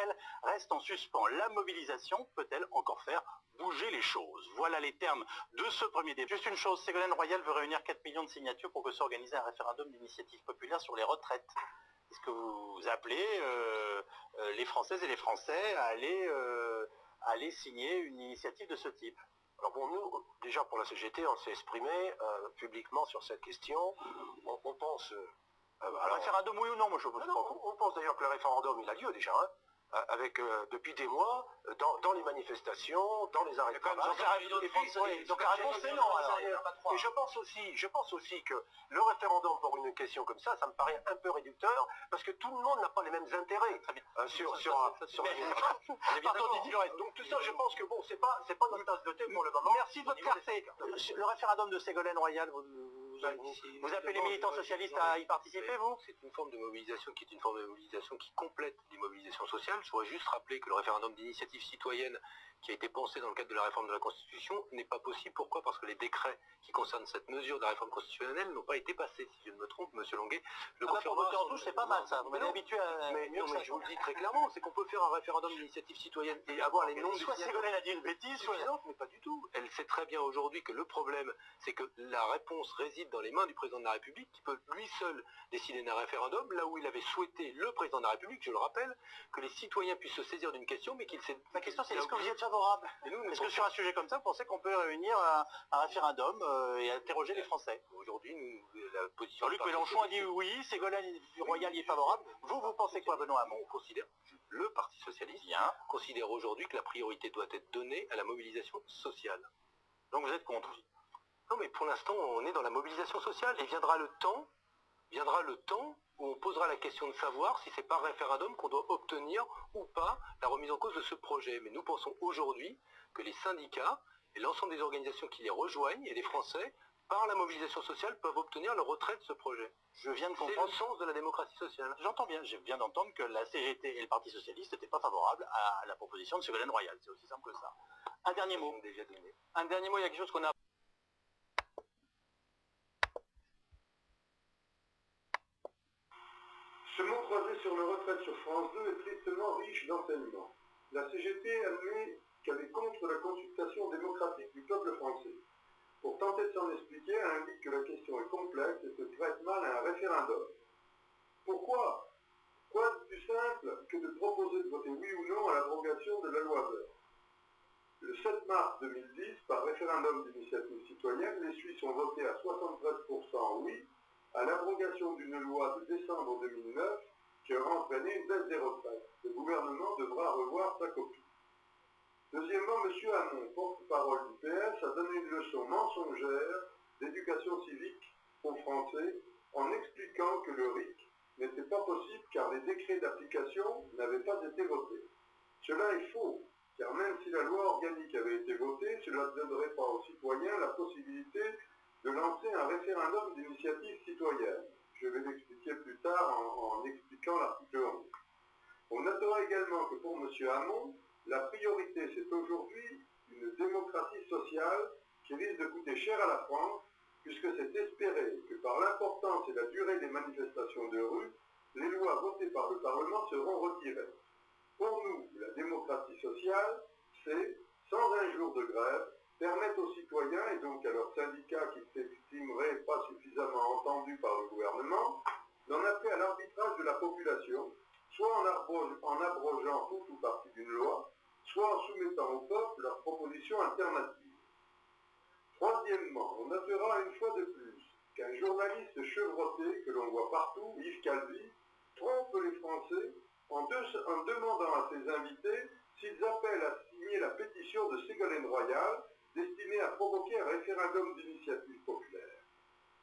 Elle reste en suspens. La mobilisation peut-elle encore faire bouger les choses? Voilà les termes de ce premier débat. Juste une chose, Ségolène Royal veut réunir 4 millions de signatures pour que s'organise un référendum d'initiative populaire sur les retraites. Est-ce que vous appelez les Françaises et les Français à aller signer une initiative de ce type? Alors bon, nous, déjà pour la CGT, on s'est exprimé publiquement sur cette question. On pense... alors, référendum oui ou non, moi je pense pas. On pense d'ailleurs que le référendum, il a lieu déjà, avec depuis des mois, dans les manifestations, dans les arrêts de travail. Donc la réponse c'est non. Et je pense aussi que le référendum pour une question comme ça me paraît un peu réducteur, parce que tout le monde n'a pas les mêmes intérêts Donc tout ça, je pense que bon, c'est pas notre tasse de thé pour le moment. Merci de votre clarté. Le référendum de Ségolène Royal, vous appelez les militants socialistes à y participer, vous? C'est une forme de mobilisation qui est une forme de mobilisation qui complète les mobilisations sociales. Je voudrais juste rappeler que le référendum d'initiative citoyenne qui a été pensé dans le cadre de la réforme de la Constitution n'est pas possible. Pourquoi? Parce que les décrets qui concernent cette mesure de la réforme constitutionnelle n'ont pas été passés. Si je ne me trompe, monsieur Longuet, le pour voter en touche, c'est pas mal ça. Vous m'avez habitué à... Mais je vous le dis très clairement, c'est qu'on peut faire un référendum d'initiative citoyenne et avoir les noms des soit Ségolène a dit une bêtise, soit non, mais pas du tout. Elle sait très bien aujourd'hui que le problème, c'est que la réponse réside dans les mains du président de la République, qui peut lui seul décider d'un référendum, là où il avait souhaité, le président de la République, je le rappelle, que les citoyens puissent se saisir d'une question, mais qu'il s'est... Ma question c'est, est-ce que vous y êtes favorable? Est-ce que sur un sujet comme ça, vous pensez qu'on peut réunir un référendum et interroger les Français? Aujourd'hui, la position... Jean-Luc Mélenchon a dit oui, Ségolène Royal y est favorable. Vous pensez quoi, Benoît Hamon? On considère, le Parti Socialiste considère aujourd'hui que la priorité doit être donnée à la mobilisation sociale. Donc vous êtes contre? Non, mais pour l'instant, on est dans la mobilisation sociale et viendra le temps où on posera la question de savoir si c'est par référendum qu'on doit obtenir ou pas la remise en cause de ce projet. Mais nous pensons aujourd'hui que les syndicats et l'ensemble des organisations qui les rejoignent et les Français, par la mobilisation sociale, peuvent obtenir le retrait de ce projet. Je viens de comprendre. C'est le sens de la démocratie sociale. J'entends bien, je viens d'entendre que la CGT et le Parti Socialiste n'étaient pas favorables à la proposition de Ségolène Royal. C'est aussi simple que ça. Un dernier mot. Déjà donné. Un dernier mot, il y a quelque chose qu'on a... Ce mot croisé sur le retraite sur France 2 est tristement riche d'enseignements. La CGT admet qu'elle est contre la consultation démocratique du peuple français. Pour tenter de s'en expliquer, elle indique que la question est complexe et se prête mal à un référendum. Pourquoi? Quoi de plus simple que de proposer de voter oui ou non à l'abrogation de la loi Woerth? Le 7 mars 2010, par référendum d'initiative citoyenne, les Suisses ont voté à 73% oui à l'abrogation d'une loi de décembre 2009 qui aura entraîné une baisse des retraites. Le gouvernement devra revoir sa copie. Deuxièmement, M. Hamon, porte-parole du PS, a donné une leçon mensongère d'éducation civique aux Français en expliquant que le RIC n'était pas possible car les décrets d'application n'avaient pas été votés. Cela est faux, car même si la loi organique avait été votée, cela ne donnerait pas aux citoyens la possibilité de lancer un référendum d'initiative citoyenne. Je vais l'expliquer plus tard en expliquant l'article 11. On notera également que pour M. Hamon, la priorité c'est aujourd'hui une démocratie sociale qui risque de coûter cher à la France, puisque c'est espéré que par l'importance et la durée des manifestations de rue, les lois votées par le Parlement seront retirées. Pour nous, la démocratie sociale, c'est, sans un jour de grève, permettre aux citoyens et donc à leurs syndicats qui s'estimeraient pas suffisamment entendus par le gouvernement, d'en appeler à l'arbitrage de la population, soit en abrogeant toute ou partie d'une loi, soit en soumettant au peuple leurs propositions alternatives. Troisièmement, on notera une fois de plus qu'un journaliste chevroté que l'on voit partout, Yves Calvi, trompe les Français en demandant à ses invités s'ils appellent à signer la pétition de Ségolène Royal destinée à provoquer un référendum d'initiative populaire.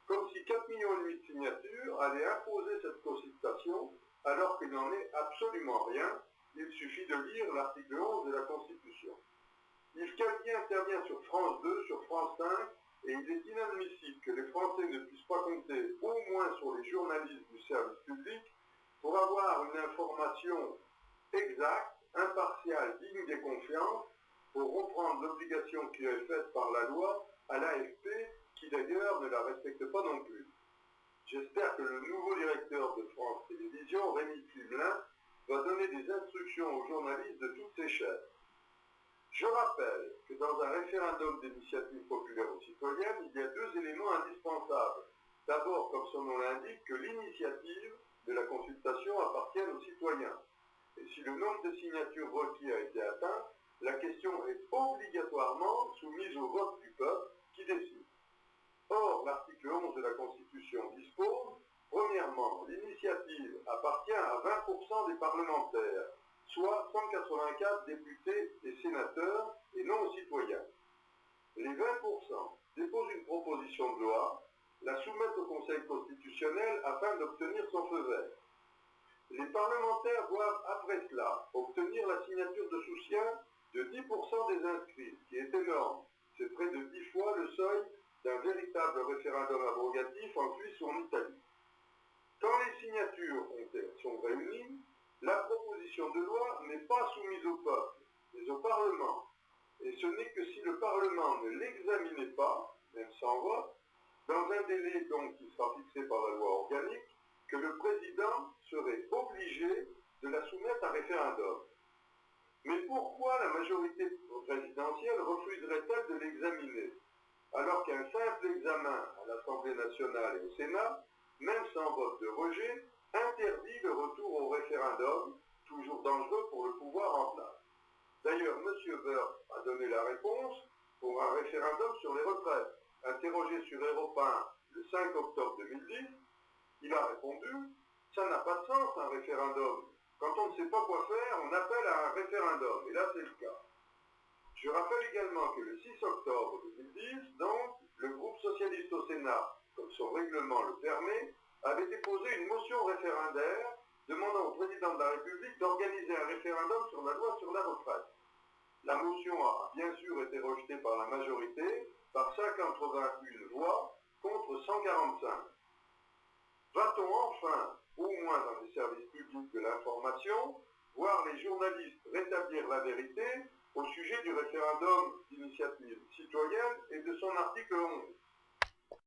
Comme si 4,5 millions de signatures allaient imposer cette consultation, alors qu'il n'en est absolument rien, il suffit de lire l'article 11 de la Constitution. Yves Calvi intervient sur France 2, sur France 5, et il est inadmissible que les Français ne puissent pas compter au moins sur les journalistes du service public pour avoir une information exacte, impartiale, digne des confiances, pour reprendre l'obligation qui est faite par la loi à l'AFP, qui d'ailleurs ne la respecte pas non plus. J'espère que le nouveau directeur de France Télévisions, Rémi Clevelin, va donner des des instructions aux journalistes de toutes ces chaînes. Je rappelle que dans un référendum d'initiative populaire ou citoyenne, il y a deux éléments indispensables. D'abord, comme son nom l'indique, que l'initiative de la consultation appartienne aux citoyens. Et si le nombre de signatures requis a été atteint, la question est obligatoirement soumise au vote du peuple qui décide. Or, l'article 11 de la Constitution dispose, premièrement, l'initiative appartient à 20% des parlementaires, soit 184 députés et sénateurs, et non aux citoyens. Les 20% déposent une proposition de loi, la soumettent au Conseil constitutionnel afin d'obtenir son feu vert. Les parlementaires doivent, après cela, obtenir la signature de soutien de 10% des inscrits, ce qui est énorme. C'est près de 10 fois le seuil d'un véritable référendum abrogatif en Suisse ou en Italie. Quand les signatures sont réunies, la proposition de loi n'est pas soumise au peuple, mais au Parlement. Et ce n'est que si le Parlement ne l'examinait pas, même sans vote, dans un délai donc qui sera fixé par la loi organique, que le président serait obligé de la soumettre à référendum. Mais pourquoi la majorité présidentielle refuserait-elle de l'examiner, alors qu'un simple examen à l'Assemblée nationale et au Sénat, même sans vote de rejet, interdit le retour au référendum, toujours dangereux pour le pouvoir en place. D'ailleurs, M. Woerth a donné la réponse pour un référendum sur les retraites. Interrogé sur Europe 1 le 5 octobre 2010, il a répondu « Ça n'a pas de sens un référendum. Quand on ne sait pas quoi faire, on appelle à un référendum. » Et là, c'est le cas. Je rappelle également que le 6 octobre 2010, donc, le groupe socialiste au Sénat, comme son règlement le permet, avait déposé une motion référendaire demandant au président de la République d'organiser un référendum sur la loi sur la retraite. La motion a bien sûr été rejetée par la majorité, par 581 voix contre 145. Va-t-on enfin, au moins dans les services publics de l'information, voir les journalistes rétablir la vérité au sujet du référendum d'initiative citoyenne et de son article 11?